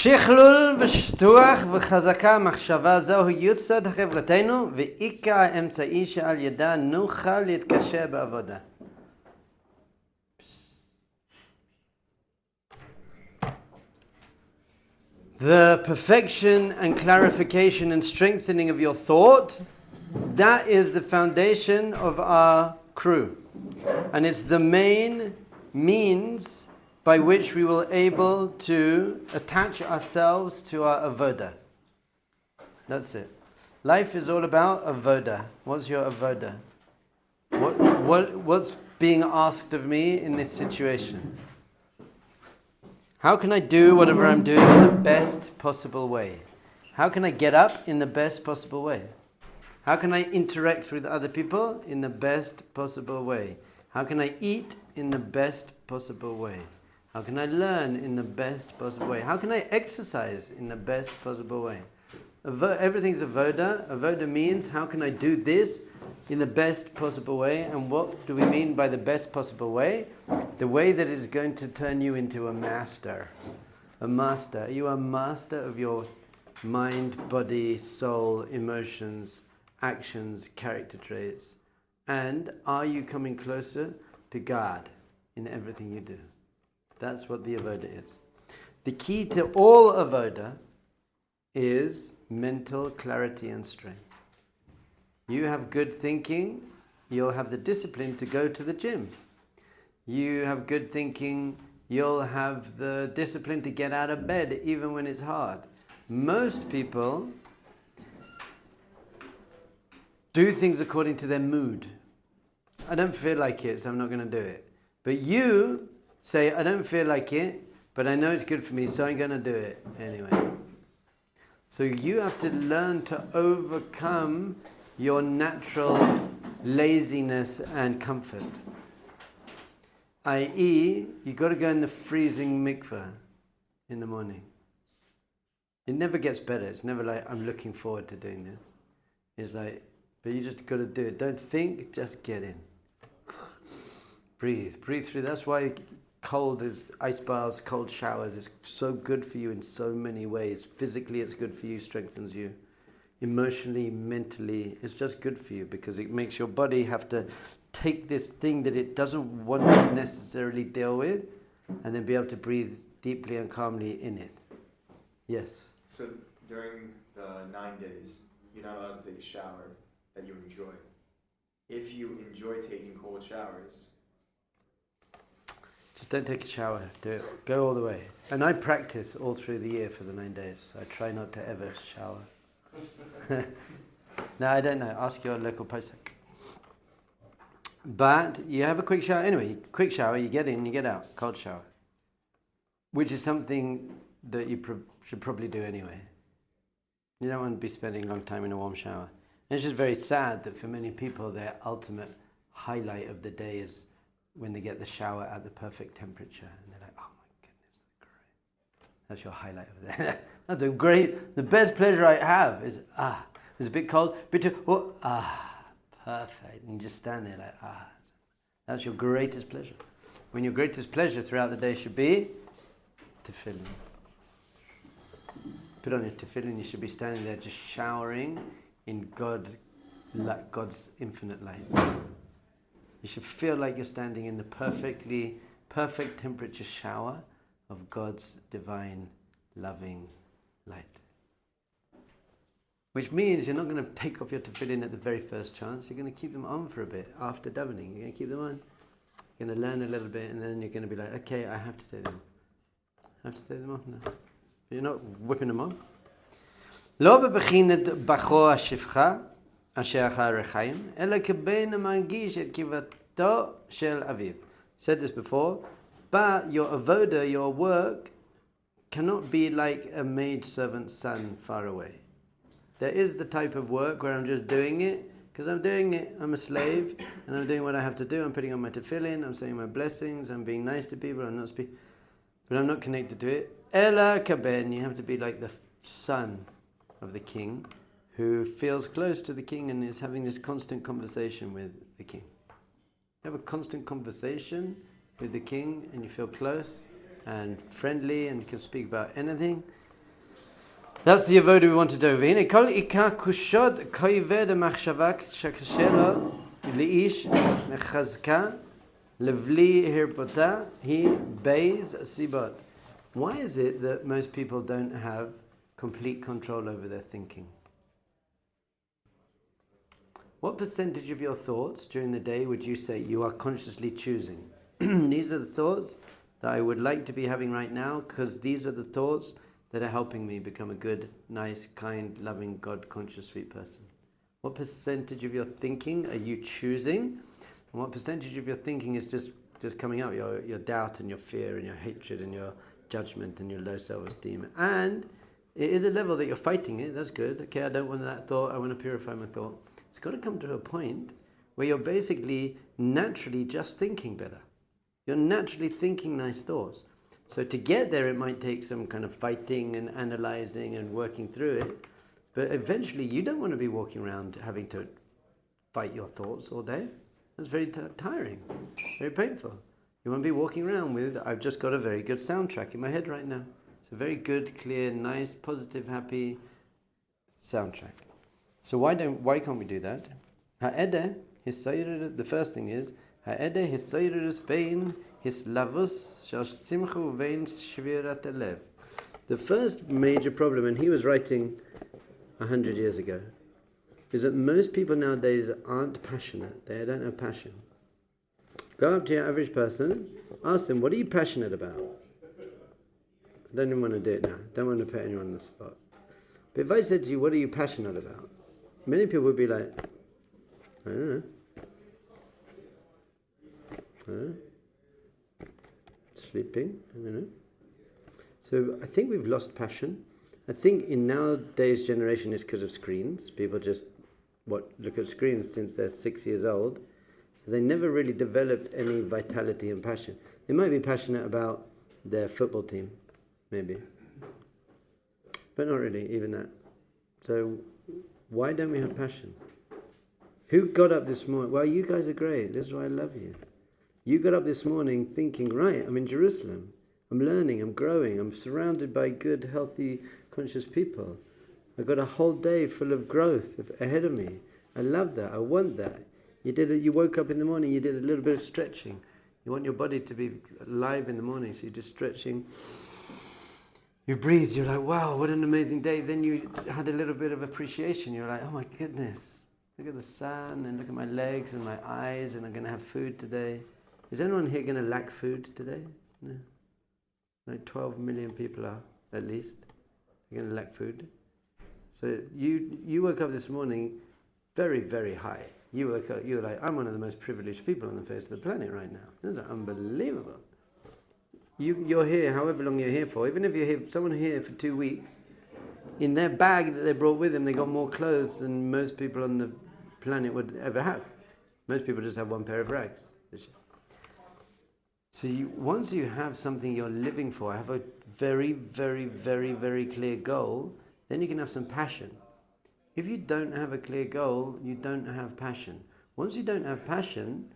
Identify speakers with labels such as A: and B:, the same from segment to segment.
A: שכלול ושטוח וחזקה מחשבה זהו יסוד חברתנו ועיקר האמצעי שעל ידה נוכל להתקשר בעבודה. The perfection and clarification and strengthening of your thought, that is the foundation of our crew. And it's the main means by which we will able to attach ourselves to our Avodah. That's it. Life is all about Avodah. What's your Avodah? What's being asked of me in this situation? How can I do whatever I'm doing in the best possible way? How can I get up in the best possible way? How can I interact with other people in the best possible way? How can I eat in the best possible way? How can I learn in the best possible way? How can I exercise in the best possible way? Everything's Avodah. Avodah means how can I do this in the best possible way? And what do we mean by the best possible way? The way that is going to turn you into a master. A master. You are master of your mind, body, soul, emotions, actions, character traits. And are you coming closer to God in everything you do? That's what the Avodah is. The key to all Avodah is mental clarity and strength. You have good thinking, you'll have the discipline to go to the gym. You have good thinking, you'll have the discipline to get out of bed even when it's hard. Most people do things according to their mood. I don't feel like it, so I'm not going to do it. But you say, I don't feel like it, but I know it's good for me, so I'm going to do it anyway. So you have to learn to overcome your natural laziness and comfort. I.e., you've got to go in the freezing mikveh in the morning. It never gets better. It's never like, I'm looking forward to doing this. It's like, but you just got to do it. Don't think, just get in. Breathe through. That's why cold is ice baths, cold showers is so good for you in so many ways. Physically, it's good for you, strengthens you. Emotionally, mentally, it's just good for you because it makes your body have to take this thing that it doesn't want to necessarily deal with and then be able to breathe deeply and calmly in it. Yes?
B: So during the 9 days, you're not allowed to take a shower that you enjoy. If you enjoy taking cold showers,
A: just don't take a shower. Do it. Go all the way. And I practice all through the year for the 9 days. So I try not to ever shower. No, I don't know. Ask your local posek. But you have a quick shower. Anyway, quick shower, you get in, you get out. Cold shower. Which is something that you should probably do anyway. You don't want to be spending a long time in a warm shower. And it's just very sad that for many people, their ultimate highlight of the day is when they get the shower at the perfect temperature. And they're like, oh my goodness, that's great. That's your highlight of the day. That's a great, the best pleasure I have is, it's a bit cold, bit too, perfect. And you just stand there like, That's your greatest pleasure. When your greatest pleasure throughout the day should be tefillin. Put on your tefillin, you should be standing there just showering in God's infinite light. You should feel like you're standing in the perfect temperature shower of God's divine, loving light. Which means you're not going to take off your tefillin at the very first chance. You're going to keep them on for a bit after davening. You're going to keep them on. You're going to learn a little bit, and then you're going to be like, okay, I have to take them. I have to take them off now. But you're not whipping them off. לא בבחינת בחור השפחה אשר אחר החיים, אלא כבן המרגיש את קיבתו של אביו. Said this before, but your avodah, your work, cannot be like a maidservant's son far away. There is the type of work where I'm just doing it, because I'm doing it, I'm a slave, and I'm doing what I have to do, I'm putting on my tefillin, I'm saying my blessings, I'm being nice to people, but I'm not connected to it. Ela kaben, you have to be like the son of the king, who feels close to the king and is having this constant conversation with the king. You have a constant conversation with the king and you feel close and friendly and you can speak about anything. That's the avodah we want to do. והנה כל עיקר קושיות כיבד המחשבה שקשה לו לאיש מחזקה לבלי הרפותה היא בייז סיבות. Why is it that most people don't have complete control over their thinking? What percentage of your thoughts during the day would you say you are consciously choosing? These are the thoughts that I would like to be having right now, because these are the thoughts that are helping me become a good, nice, kind, loving, God-conscious, sweet person. What percentage of your thinking are you choosing? And what percentage of your thinking is just coming out? Your doubt and your fear and your hatred and your judgment and your low self-esteem. And it is a level that you're fighting it. That's good. Okay, I don't want that thought. I want to purify my thought. It's got to come to a point where you're basically naturally just thinking better. You're naturally thinking nice thoughts. So to get there, it might take some kind of fighting and analyzing and working through it. But eventually, you don't want to be walking around having to fight your thoughts all day. That's very tiring, very painful. You want to be walking around with, I've just got a very good soundtrack in my head right now. It's a very good, clear, nice, positive, happy soundtrack. So why can't we do that? The first thing is, the first major problem, and he was writing 100 years ago, is that most people nowadays aren't passionate. They don't have passion. Go up to your average person, ask them, what are you passionate about? I don't even want to do it now. Don't want to put anyone on the spot. But if I said to you, what are you passionate about? Many people would be like, I don't know. Sleeping, I don't know. So I think we've lost passion. I think in nowadays generation it's because of screens. People just look at screens since they're 6 years old. So they never really developed any vitality and passion. They might be passionate about their football team, maybe. But not really, even that. So why don't we have passion? Who got up this morning? Well, you guys are great. This is why I love you. You got up this morning thinking, right, I'm in Jerusalem. I'm learning, I'm growing, I'm surrounded by good, healthy, conscious people. I've got a whole day full of growth ahead of me. I love that, I want that. You woke up in the morning, you did a little bit of stretching. You want your body to be alive in the morning, so you're just stretching. You breathe, you're like, wow, what an amazing day. Then you had a little bit of appreciation. You're like, oh my goodness, look at the sun, and look at my legs and my eyes, and I'm going to have food today. Is anyone here going to lack food today? No. Like 12 million people are, at least. They're going to lack food. So you woke up this morning very, very high. You woke up, you were like, I'm one of the most privileged people on the face of the planet right now. That's unbelievable. You're here, however long you're here for. Even if you're here, someone here for 2 weeks, in their bag that they brought with them, they got more clothes than most people on the planet would ever have. Most people just have one pair of rags. So once you have something you're living for, have a very, very, very, very clear goal, then you can have some passion. If you don't have a clear goal, you don't have passion. Once you don't have passion,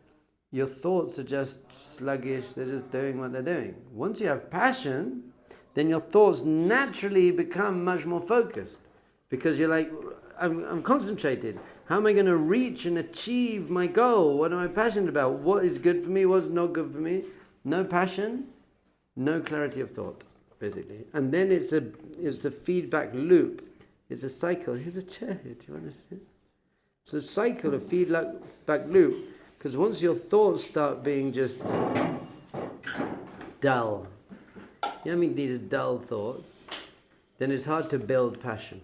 A: your thoughts are just sluggish, they're just doing what they're doing. Once you have passion, then your thoughts naturally become much more focused. Because you're like, I'm concentrated. How am I going to reach and achieve my goal? What am I passionate about? What is good for me? What's not good for me? No passion, no clarity of thought, basically. And then it's a feedback loop. It's a cycle. Here's a chair here. Do you understand? It's a cycle of feedback loop. Because once your thoughts start being just dull, you know, I mean, these dull thoughts, then it's hard to build passion.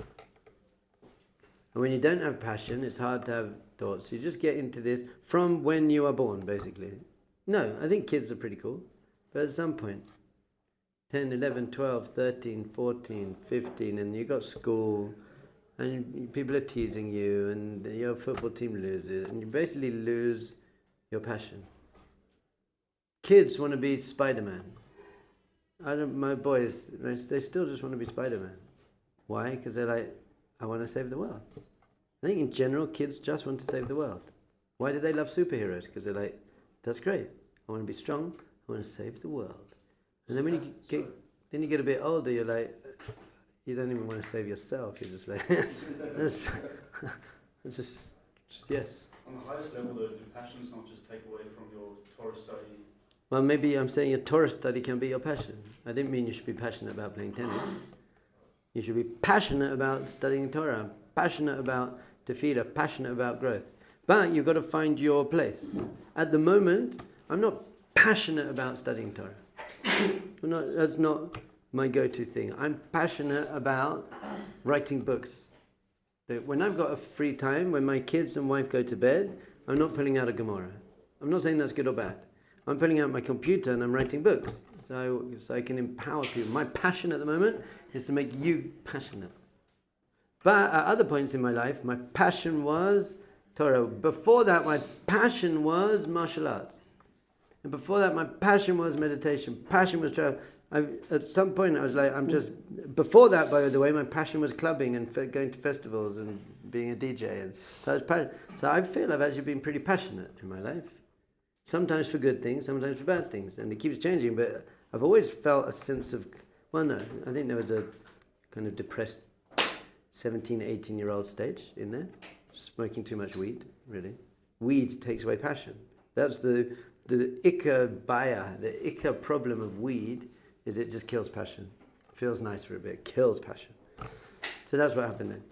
A: And when you don't have passion, it's hard to have thoughts. You just get into this from when you are born, basically. No, I think kids are pretty cool. But at some point, 10, 11, 12, 13, 14, 15, and you've got school, and people are teasing you, and your football team loses, and you basically lose your passion. Kids want to be Spider-Man. My boys, they still just want to be Spider-Man. Why? Because they're like, I want to save the world. I think in general, kids just want to save the world. Why do they love superheroes? Because they're like, that's great. I want to be strong. I want to save the world. And then when you get a bit older, you're like, you don't even want to save yourself. You're just like, just yes.
C: On the highest level, though, do passions not just take away from your Torah study?
A: Well, maybe I'm saying your Torah study can be your passion. I didn't mean you should be passionate about playing tennis. You should be passionate about studying Torah, passionate about tefillah, passionate about growth. But you've got to find your place. At the moment, I'm not passionate about studying Torah. That's not my go-to thing. I'm passionate about writing books. When I've got a free time, when my kids and wife go to bed, I'm not pulling out a Gemara. I'm not saying that's good or bad. I'm pulling out my computer and I'm writing books. So I can empower people. My passion at the moment is to make you passionate. But at other points in my life, my passion was Torah. Before that, my passion was martial arts. And before that, my passion was meditation. Passion was travel. At some point, I was like, before that, by the way, my passion was clubbing and going to festivals and being a DJ. And so I feel I've actually been pretty passionate in my life. Sometimes for good things, sometimes for bad things. And it keeps changing, but I've always felt a sense of, I think there was a kind of depressed 17, 18-year-old stage in there. Smoking too much weed, really. Weed takes away passion. That's the ikka baya, the ikka problem of weed is it just kills passion. Feels nice for a bit, kills passion. So that's what happened then.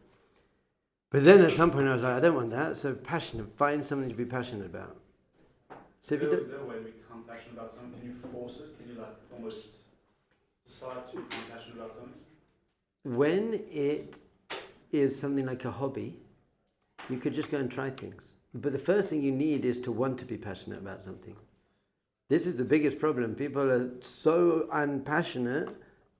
A: But then at some point I was like, I don't want that, so passionate, find something to be passionate about. So if you don't,
C: Is there a way to become passionate about something? Can you force it? Can you like almost decide to become passionate about something?
A: when it is something like a hobby, you could just go and try things. But the first thing you need is to want to be passionate about something. This is the biggest problem. People are so unpassionate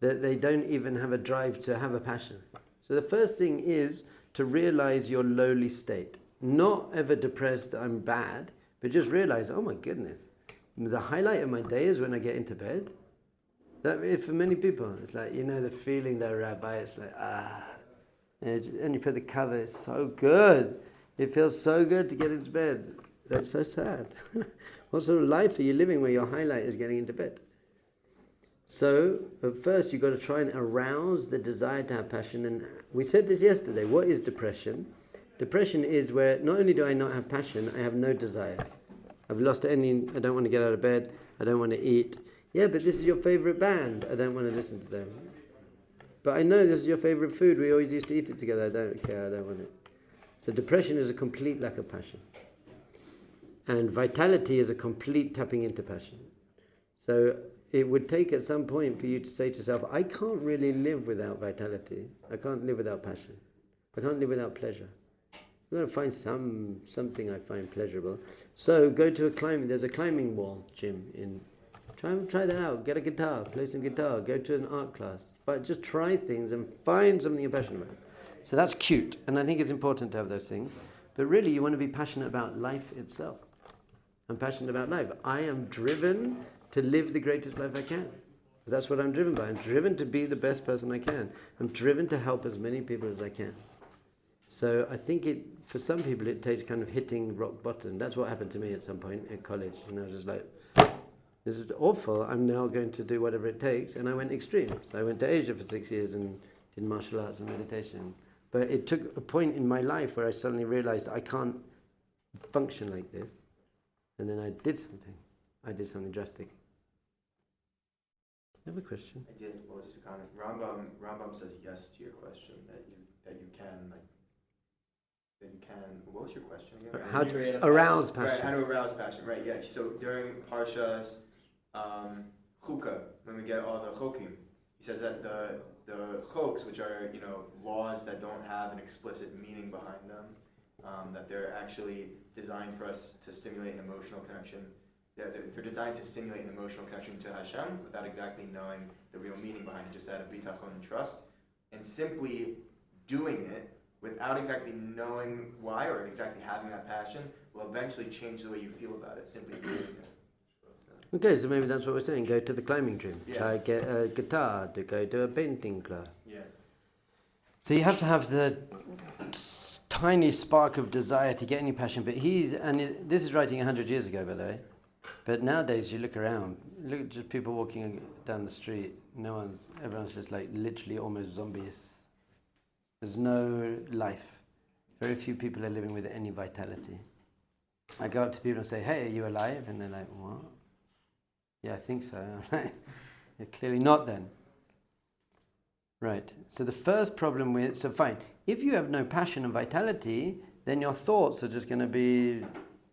A: that they don't even have a drive to have a passion. So the first thing is to realize your lowly state. Not ever depressed, I'm bad, but just realize, oh my goodness, the highlight of my day is when I get into bed. That is for many people. It's like, you know, the feeling that rabbi, it's like, and you put the cover, it's so good. It feels so good to get into bed. That's so sad. What sort of life are you living where your highlight is getting into bed? So, at first you've got to try and arouse the desire to have passion. And we said this yesterday. What is depression? Depression is where not only do I not have passion, I have no desire. I've lost I don't want to get out of bed. I don't want to eat. Yeah, but this is your favorite band. I don't want to listen to them. But I know this is your favorite food. We always used to eat it together. I don't care. I don't want it. So depression is a complete lack of passion. And vitality is a complete tapping into passion. So it would take at some point for you to say to yourself, I can't really live without vitality. I can't live without passion. I can't live without pleasure. I'm going to find something I find pleasurable. So go to there's a climbing wall gym try that out. Get a guitar, play some guitar, go to an art class. But just try things and find something you're passionate about. So that's cute, and I think it's important to have those things. But really, you want to be passionate about life itself. I'm passionate about life. I am driven to live the greatest life I can. That's what I'm driven by. I'm driven to be the best person I can. I'm driven to help as many people as I can. So I think for some people it takes kind of hitting rock bottom. That's what happened to me at some point at college. And I was just like, this is awful. I'm now going to do whatever it takes. And I went extreme. So I went to Asia for 6 years and did martial arts and meditation. But it took a point in my life where I suddenly realized I can't function like this. And then I did something. I did something drastic. Do you have a question?
B: I did. Well, just a comment. Rambam says yes to your question that you can. What was your question again?
A: How to arouse passion.
B: Right, how to arouse passion. Right. Yeah. So during Parsha's Chukah, when we get all the chokim, he says that the choks, which are laws that don't have an explicit meaning behind them, that they're actually designed for us to stimulate an emotional connection. They're designed to stimulate an emotional connection to Hashem without exactly knowing the real meaning behind it, just out of bitachon and trust. And simply doing it without exactly knowing why or exactly having that passion will eventually change the way you feel about it, simply doing it.
A: Okay, so maybe that's what we're saying. Go to the climbing gym.
B: Yeah.
A: Try get a guitar, to go to a painting class.
B: Yeah.
A: So you have to have the tiny spark of desire to get any passion. But this is writing 100 years ago, by the way. But nowadays, you look around, look at just people walking down the street. Everyone's just like literally almost zombies. There's no life. Very few people are living with any vitality. I go up to people and say, "Hey, are you alive?" And they're like, "What?" "Yeah, I think so." I'm like, "You're clearly not then." Right. So the first problem fine. If you have no passion and vitality, then your thoughts are just going to be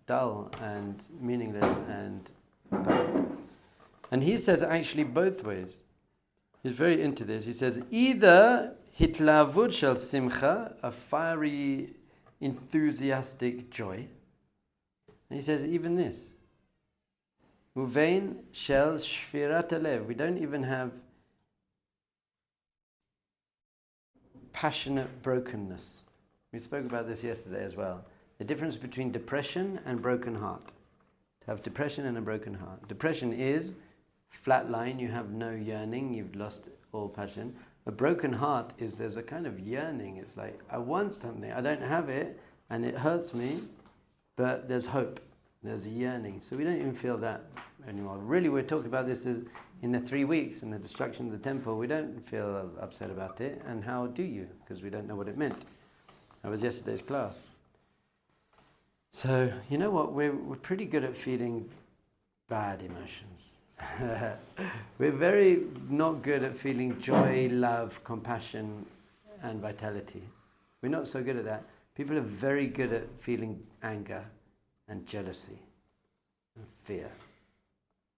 A: dull and meaningless and bad. And he says actually both ways. He's very into this. He says either hitlavut shel simcha, a fiery, enthusiastic joy. And he says even this. Uvein shel shfirat alev. We don't even have passionate brokenness. We spoke about this yesterday as well. The difference between depression and broken heart. To have depression and a broken heart. Depression is flat line, you have no yearning, you've lost all passion. A broken heart is there's a kind of yearning. It's like, I want something, I don't have it, and it hurts me, but there's hope. There's a yearning. So we don't even feel that anymore. Really, we're talking about this as in the 3 weeks and the destruction of the temple. We don't feel upset about it. And how do you? Because we don't know what it meant. That was yesterday's class. So, you know what? We're pretty good at feeling bad emotions. We're very not good at feeling joy, love, compassion, and vitality. We're not so good at that. People are very good at feeling anger and jealousy and fear.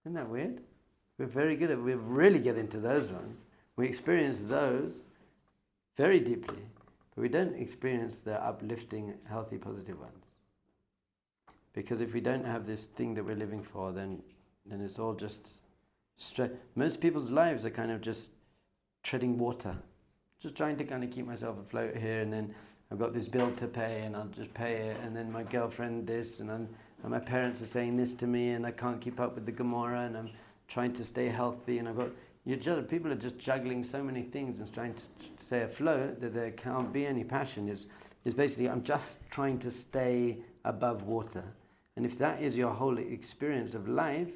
A: Isn't that weird? We're very good at, we really get into those ones. We experience those very deeply, but we don't experience the uplifting, healthy, positive ones. Because if we don't have this thing that we're living for, then it's all just stress. Most people's lives are kind of just treading water. Just trying to kind of keep myself afloat here, and then I've got this bill to pay and I'll just pay it, and then my girlfriend this, and my parents are saying this to me, and I can't keep up with the Gemara, and I'm trying to stay healthy, and people are just juggling so many things and trying to stay afloat that there can't be any passion. Is basically, I'm just trying to stay above water. And if that is your whole experience of life,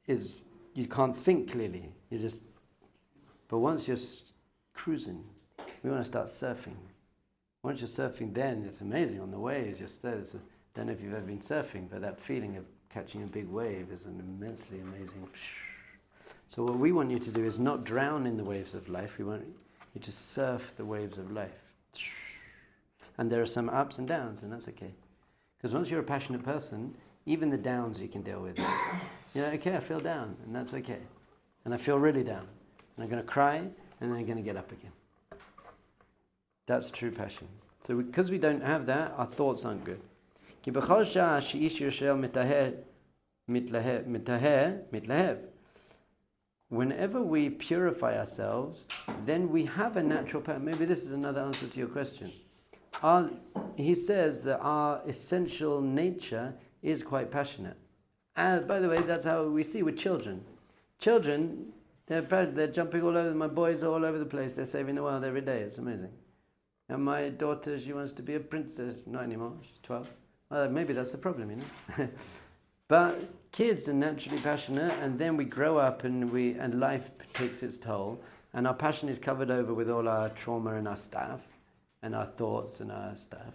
A: you can't think clearly. But once you're cruising, we want to start surfing. Once you're surfing, then it's amazing on the waves. I don't know if you've ever been surfing, but that feeling of catching a big wave is an immensely amazing. So what we want you to do is not drown in the waves of life. We want you to surf the waves of life. And there are some ups and downs, and that's okay. Because once you're a passionate person, even the downs you can deal with. Okay, I feel down, and that's okay. And I feel really down. And I'm going to cry, and then I'm going to get up again. That's true passion. So because we don't have that, our thoughts aren't good. Whenever we purify ourselves, then we have a natural passion. Maybe this is another answer to your question. He says that our essential nature is quite passionate. And by the way, that's how we see with children. Children, they're jumping all over. My boys are all over the place. They're saving the world every day. It's amazing. And my daughter, she wants to be a princess. Not anymore. She's 12. Well, maybe that's the problem, But kids are naturally passionate, and then we grow up and life takes its toll, and our passion is covered over with all our trauma and our stuff, and our thoughts and our stuff.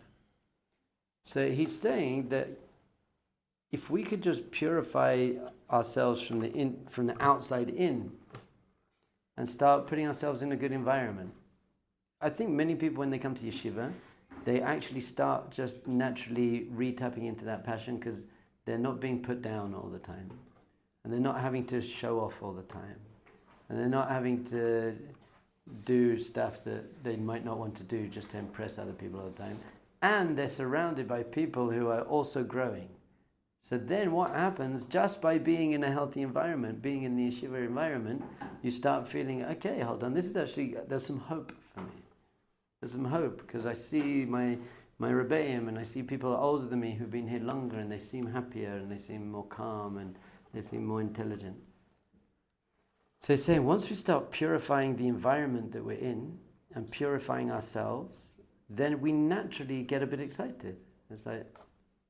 A: So he's saying that if we could just purify ourselves from the outside in, and start putting ourselves in a good environment. I think many people, when they come to yeshiva, they actually start just naturally re-tapping into that passion because they're not being put down all the time. And they're not having to show off all the time. And they're not having to do stuff that they might not want to do just to impress other people all the time. And they're surrounded by people who are also growing. So then what happens, just by being in a healthy environment, being in the yeshiva environment, you start feeling, okay, hold on, there's some hope for me. There's some hope, because I see my Rebbeim, and I see people older than me who've been here longer, and they seem happier, and they seem more calm, and they seem more intelligent. So he's saying, once we start purifying the environment that we're in, and purifying ourselves, then we naturally get a bit excited. It's like,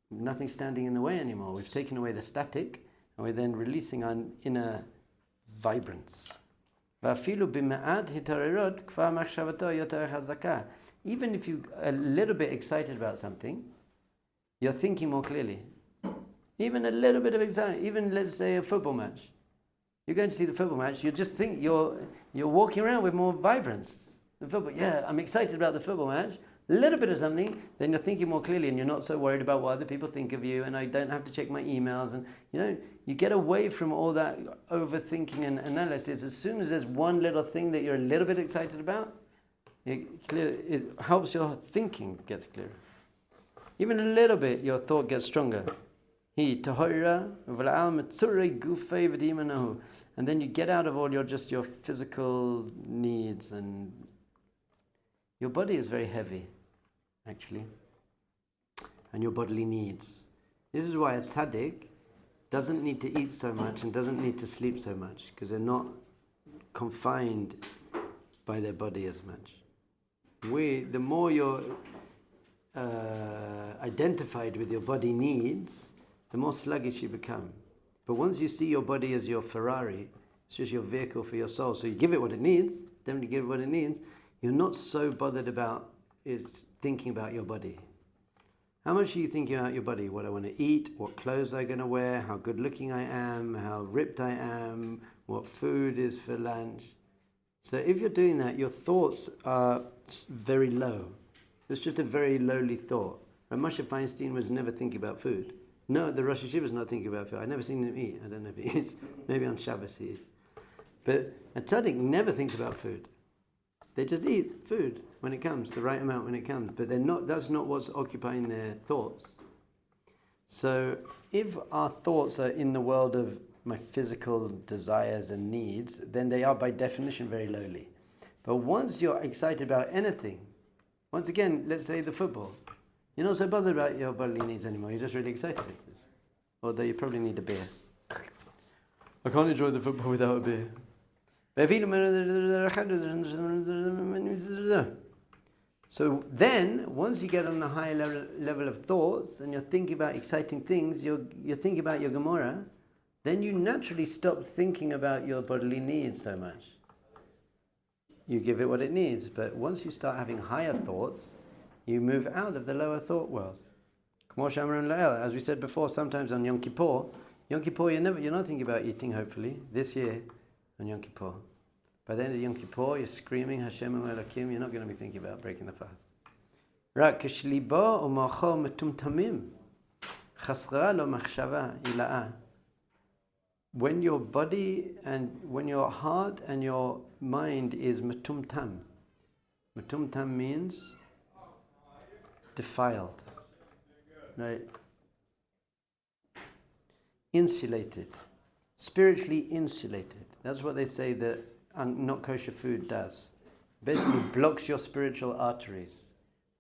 A: nothing's standing in the way anymore. We've taken away the static, And we're then releasing our inner vibrance. Even if you're a little bit excited about something, you're thinking more clearly. Even a little bit of excitement, even let's say a football match. You're going to see the football match, you just think you're walking around with more vibrance. The football, yeah, I'm excited about the football match. A little bit of something, then you're thinking more clearly and you're not so worried about what other people think of you, and I don't have to check my emails, and you get away from all that overthinking and analysis. As soon as there's one little thing that you're a little bit excited about, it helps your thinking get clearer. Even a little bit, your thought gets stronger. And then you get out of all your physical needs, and your body is very heavy, actually, and your bodily needs. This is why a tzaddik doesn't need to eat so much and doesn't need to sleep so much, because they're not confined by their body as much. The more you're identified with your body needs, the more sluggish you become. But once you see your body as your Ferrari, it's just your vehicle for your soul, so you give it what it needs, then you give it what it needs, you're not so bothered about thinking about your body. How much are you thinking about your body? What I want to eat, what clothes I'm going to wear, how good looking I am, how ripped I am, what food is for lunch. So if you're doing that, your thoughts are very low. It's just a very lowly thought. Moshe Feinstein was never thinking about food. No, the Rosh Hashiva is not thinking about food. I've never seen him eat. I don't know if he eats. Maybe on Shabbos he eats. But a tzaddik never thinks about food. They just eat food when it comes, the right amount when it comes. But that's not what's occupying their thoughts. So if our thoughts are in the world of my physical desires and needs, then they are by definition very lowly. But once you're excited about anything, once again, let's say the football, you're not so bothered about your bodily needs anymore. You're just really excited about this. Although you probably need a beer. I can't enjoy the football without a beer. So then, once you get on a higher level of thoughts and you're thinking about exciting things, you're thinking about your Gemara, then you naturally stop thinking about your bodily needs so much. You give it what it needs, but once you start having higher thoughts, you move out of the lower thought world. As we said before, sometimes on Yom Kippur, you're not thinking about eating, hopefully, this year on Yom Kippur. By the end of Yom Kippur, you're screaming, Hashem Elokim, you're not going to be thinking about breaking the fast. Rak kishlibo u'mocho metumtamim, chasra lo machshava ila'a. When your body and when your heart and your mind is metumtam. Metumtam means defiled, right? Insulated, spiritually insulated. That's what they say that not kosher food does. Basically blocks your spiritual arteries.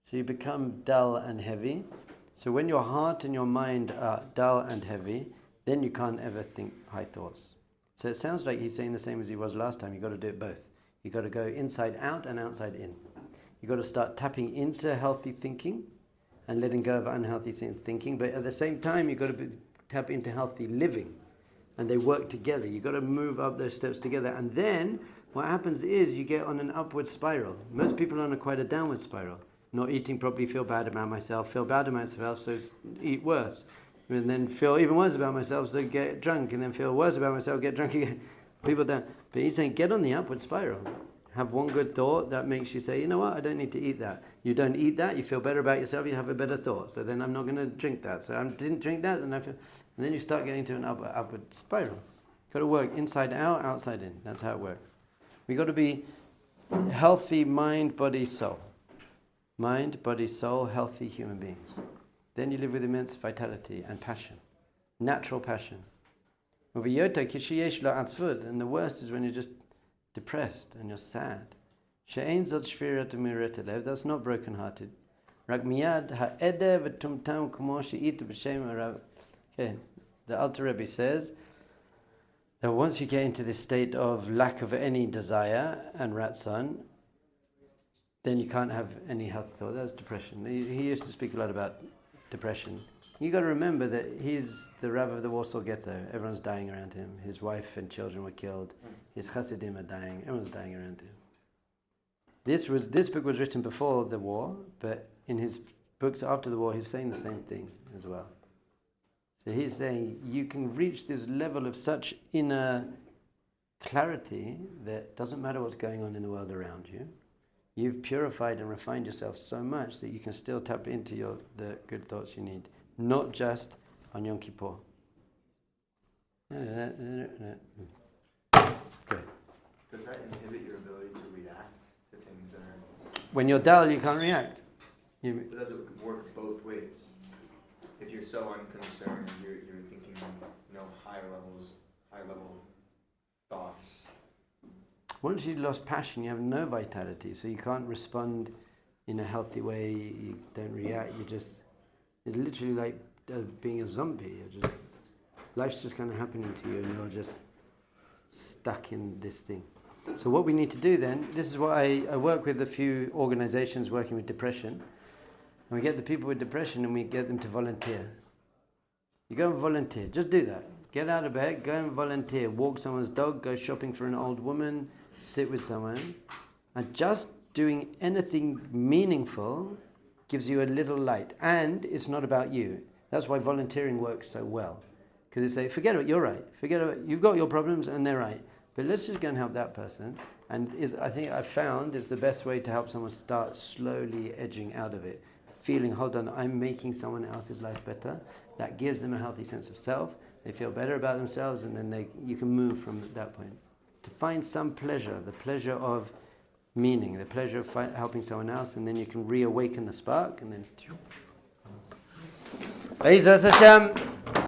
A: So you become dull and heavy. So when your heart and your mind are dull and heavy, then you can't ever think high thoughts. So it sounds like he's saying the same as he was last time. You've got to do it both. You've got to go inside out and outside in. You've got to start tapping into healthy thinking and letting go of unhealthy thinking. But at the same time, you've got to tap into healthy living. And they work together. You've got to move up those steps together. And then what happens is you get on an upward spiral. Most people are on quite a downward spiral. Not eating properly, feel bad about myself, so eat worse. And then feel even worse about myself, so get drunk. And then feel worse about myself, get drunk again. People don't. But he's saying get on the upward spiral. Have one good thought that makes you say, you know what, I don't need to eat that. You don't eat that, you feel better about yourself, you have a better thought. So then I'm not going to drink that. So I didn't drink that, and then you start getting to an upward spiral. Got to work inside out, outside in. That's how it works. We got to be healthy mind, body, soul. Mind, body, soul, healthy human beings. Then you live with immense vitality and passion, natural passion. And the worst is when you're just depressed and you're sad. That's not broken-hearted. Okay, the Alter Rebbe says that once you get into this state of lack of any desire and ratzon, then you can't have any health thought. That's depression. He used to speak a lot about depression. You got to remember that he's the Rav of the Warsaw Ghetto. Everyone's dying around him. His wife and children were killed. His Hasidim are dying. Everyone's dying around him. This book was written before the war, but in his books after the war, he's saying the same thing as well. So he's saying you can reach this level of such inner clarity that doesn't matter what's going on in the world around you. You've purified and refined yourself so much that you can still tap into the good thoughts you need, not just on Yom Kippur. Good.
B: Does that inhibit your ability to react to things that are...
A: When you're dull, you can't react.
B: But does it work both ways? If you're so unconcerned, you're thinking, high level thoughts.
A: Once you've lost passion, you have no vitality, so you can't respond in a healthy way. You don't react. It's literally like being a zombie. Life's just kind of happening to you, and you're just stuck in this thing. So what we need to do then, this is what I work with a few organizations working with depression, and we get the people with depression and we get them to volunteer. You go and volunteer, just do that. Get out of bed, go and volunteer, walk someone's dog, go shopping for an old woman, sit with someone, and just doing anything meaningful gives you a little light. And it's not about you. That's why volunteering works so well. Because it's like, forget it, you're right. Forget it, you've got your problems and they're right. But let's just go and help that person. And I think I've found it's the best way to help someone start slowly edging out of it. Feeling, hold on, I'm making someone else's life better. That gives them a healthy sense of self. They feel better about themselves, and then you can move from that point. To find some pleasure, the pleasure of meaning, the pleasure of helping someone else, and then you can reawaken the spark, and then... Be'ezras Hashem.